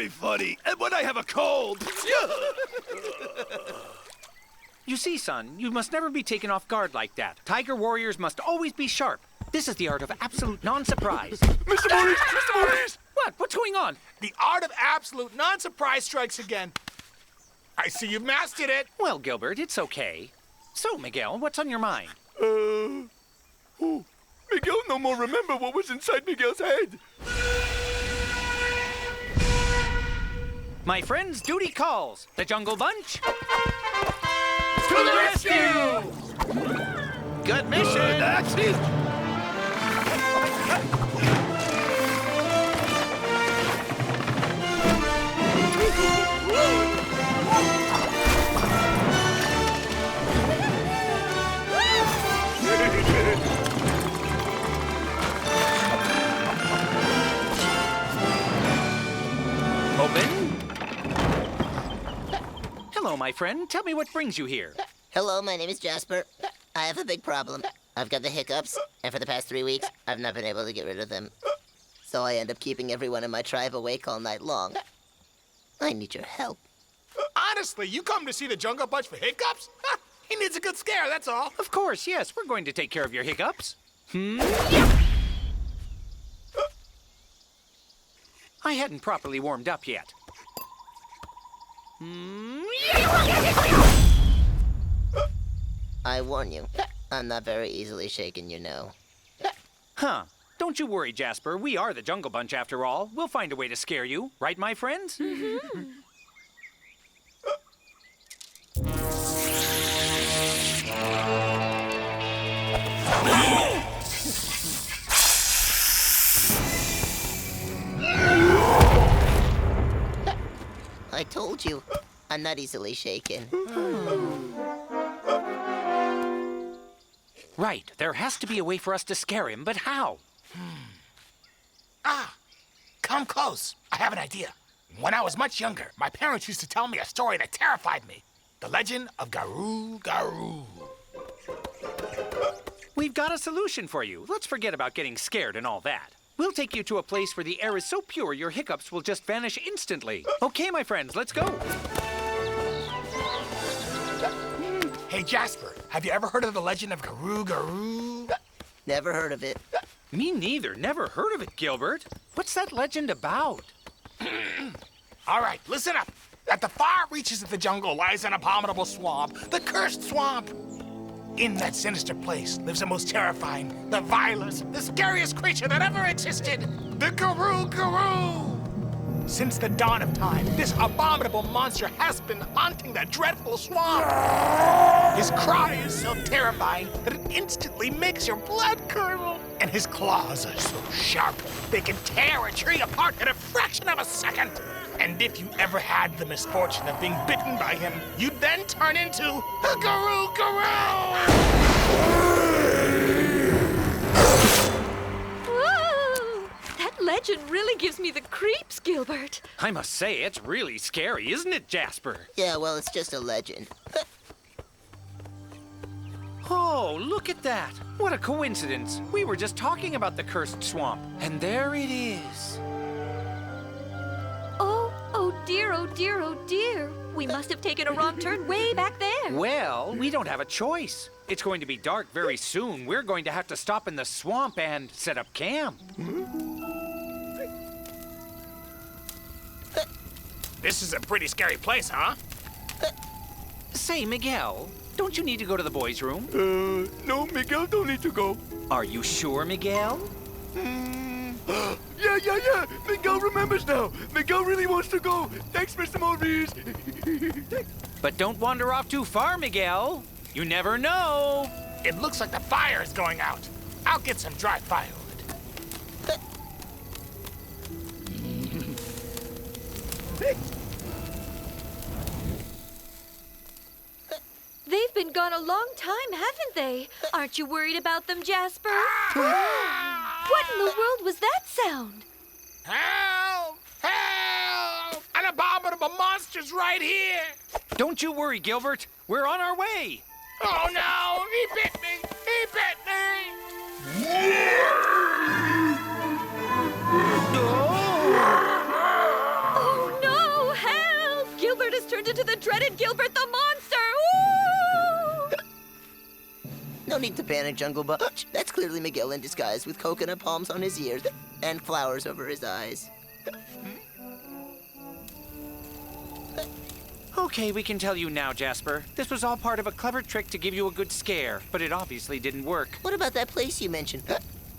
very funny. And when I have a cold. You see, son, you must never be taken off guard like that. Tiger warriors must always be sharp. This is the art of absolute non-surprise. Mr. Maurice! Mr. Maurice! What? What's going on? The art of absolute non-surprise strikes again. I see you've mastered it. Well, Gilbert, it's okay. So, Miguel, what's on your mind? Miguel no more remember what was inside Miguel's head. My friends, duty calls. The Jungle Bunch. To the rescue! Good mission. That's it! Open. Hello, my friend. Tell me what brings you here. Hello, my name is Jasper. I have a big problem. I've got the hiccups, and for the past 3 weeks, I've not been able to get rid of them. So I end up keeping everyone in my tribe awake all night long. I need your help. Honestly, you come to see the Jungle Bunch for hiccups? He needs a good scare, that's all. Of course, yes. We're going to take care of your hiccups. I hadn't properly warmed up yet. I warn you, I'm not very easily shaken, you know. Huh. Don't you worry, Jasper. We are the Jungle Bunch, after all. We'll find a way to scare you. Right, my friends? I told you, I'm not easily shaken. Right. There has to be a way for us to scare him, but how? Come close. I have an idea. When I was much younger, my parents used to tell me a story that terrified me. The legend of Garoo Garoo. We've got a solution for you. Let's forget about getting scared and all that. We'll take you to a place where the air is so pure your hiccups will just vanish instantly. Okay, my friends, let's go. Hey, Jasper, have you ever heard of the legend of Garoo Garoo? Never heard of it. Me neither. Never heard of it, Gilbert. What's that legend about? All right, listen up. At the far reaches of the jungle lies an abominable swamp, the Cursed Swamp. In that sinister place lives a most terrifying, the vilest, the scariest creature that ever existed, the Garoo Garoo. Since the dawn of time, this abominable monster has been haunting that dreadful swamp. His cry is so terrifying that it instantly makes your blood curdle. And his claws are so sharp, they can tear a tree apart in a fraction of a second. And if you ever had the misfortune of being bitten by him, you'd then turn into a Garoo Garoo! Whoa! That legend really gives me the creeps, Gilbert. I must say, it's really scary, isn't it, Jasper? Yeah, well, it's just a legend. Oh, look at that. What a coincidence. We were just talking about the Cursed Swamp, and there it is. Oh dear, oh dear, oh dear. We must have taken a wrong turn way back there. Well, we don't have a choice. It's going to be dark very soon. We're going to have to stop in the swamp and set up camp. This is a pretty scary place, huh? Say, Miguel, don't you need to go to the boys' room? No, Miguel don't need to go. Are you sure, Miguel? Yeah. Miguel remembers now. Miguel really wants to go. Thanks, Mr. Maurice. But don't wander off too far, Miguel. You never know. It looks like the fire is going out. I'll get some dry firewood. They've been gone a long time, haven't they? Aren't you worried about them, Jasper? What in the world was that sound? Help! Help! An abominable monster's right here! Don't you worry, Gilbert. We're on our way. Oh no! He bit me! He bit me! Oh into the dreaded Gilbert the Monster! Ooh! No need to panic, Jungle Bunch. That's clearly Miguel in disguise with coconut palms on his ears and flowers over his eyes. Okay, we can tell you now, Jasper. This was all part of a clever trick to give you a good scare, but it obviously didn't work. What about that place you mentioned?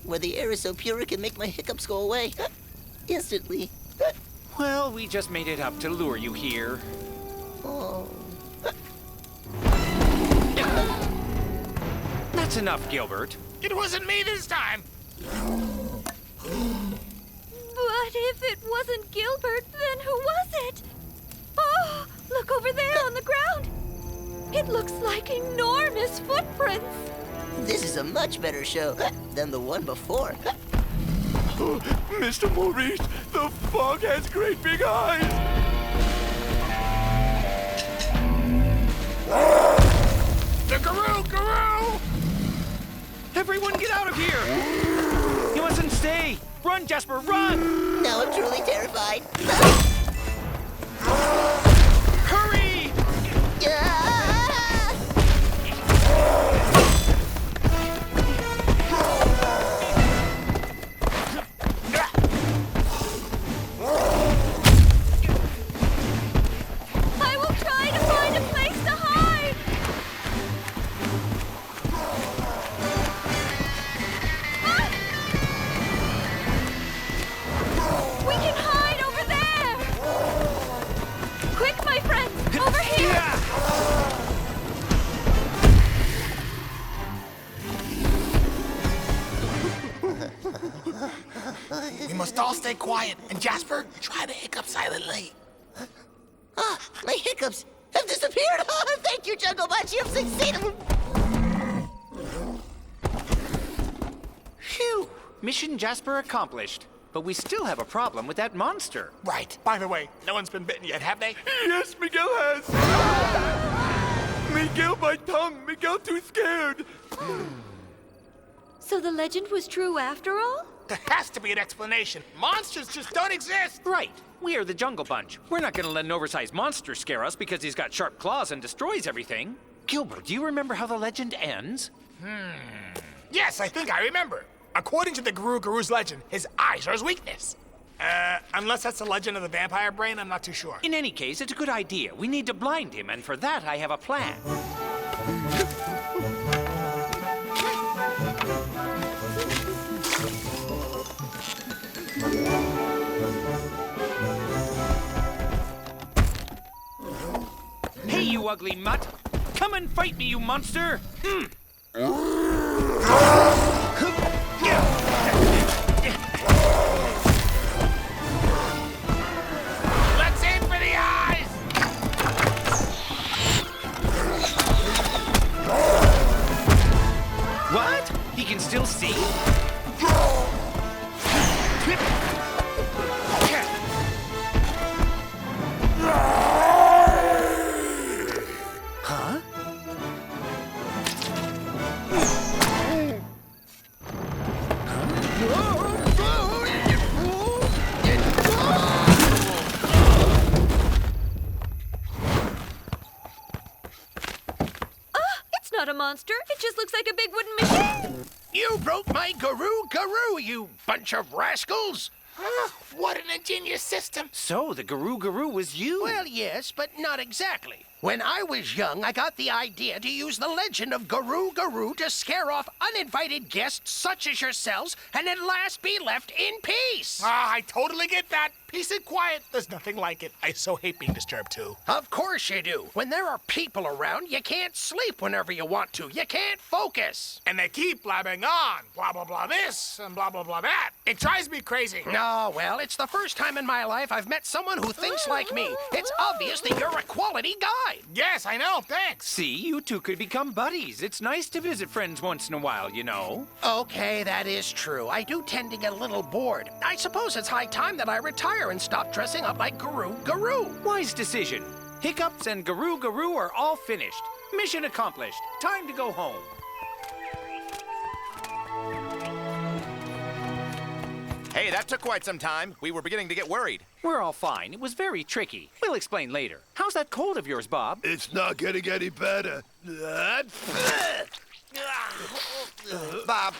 Where the air is so pure it can make my hiccups go away. Instantly. Well, we just made it up to lure you here. Oh. That's enough, Gilbert. It wasn't me this time. But if it wasn't Gilbert, then who was it? Oh, look over there on the ground. It looks like enormous footprints. This is a much better show than the one before. Mr. Maurice, the fog has great big eyes. The Garou! Everyone get out of here! You mustn't stay! Run, Jasper, run! Now I'm truly terrified. Hurry! Ah! I will try to find a place to hide. Ah! We can hide over there. Quick, my friends, over here. We must all stay quiet. And Jasper, try to hiccup silently. Ah, my hiccups have disappeared. Oh, thank you, Jungle Bunch. You've succeeded. Phew! Mission Jasper accomplished. But we still have a problem with that monster. Right. By the way, no one's been bitten yet, have they? Yes, Miguel has. Miguel, my tongue. Miguel, too scared. So the legend was true after all? There has to be an explanation. Monsters just don't exist. Right. We are the Jungle Bunch. We're not going to let an oversized monster scare us because he's got sharp claws and destroys everything. Gilbert, do you remember how the legend ends? Yes, I think I remember. According to the Garou's legend, his eyes are his weakness. Unless that's the legend of the vampire brain, I'm not too sure. In any case, it's a good idea. We need to blind him, and for that, I have a plan. Hey, you ugly mutt! Come and fight me, you monster! Let's aim for the eyes! What? He can still see? Huh? It's not a monster. It just looks like a big wooden machine. You broke my Garou, you bunch of rascals! What an ingenious system. So, the Garou was you? Well, yes, but not exactly. When I was young, I got the idea to use the legend of Garou to scare off uninvited guests such as yourselves and at last be left in peace. Ah, I totally get that. Peace and quiet. There's nothing like it. I so hate being disturbed, too. Of course you do. When there are people around, you can't sleep whenever you want to. You can't focus. And they keep blabbing on. Blah, blah, blah this and blah, blah, blah that. It drives me crazy. Oh, well, it's the first time in my life I've met someone who thinks like me. It's obvious that you're a quality guy. Yes, I know. Thanks. See, you two could become buddies. It's nice to visit friends once in a while, you know. Okay, that is true. I do tend to get a little bored. I suppose it's high time that I retire and stop dressing up like Garou. Wise decision. Hiccups and Garou are all finished. Mission accomplished. Time to go home. Hey, that took quite some time. We were beginning to get worried. We're all fine. It was very tricky. We'll explain later. How's that cold of yours, Bob? It's not getting any better. Bob,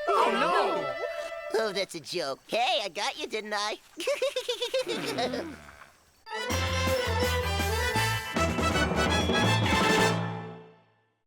Oh, no! Oh, that's a joke. Hey, I got you, didn't I?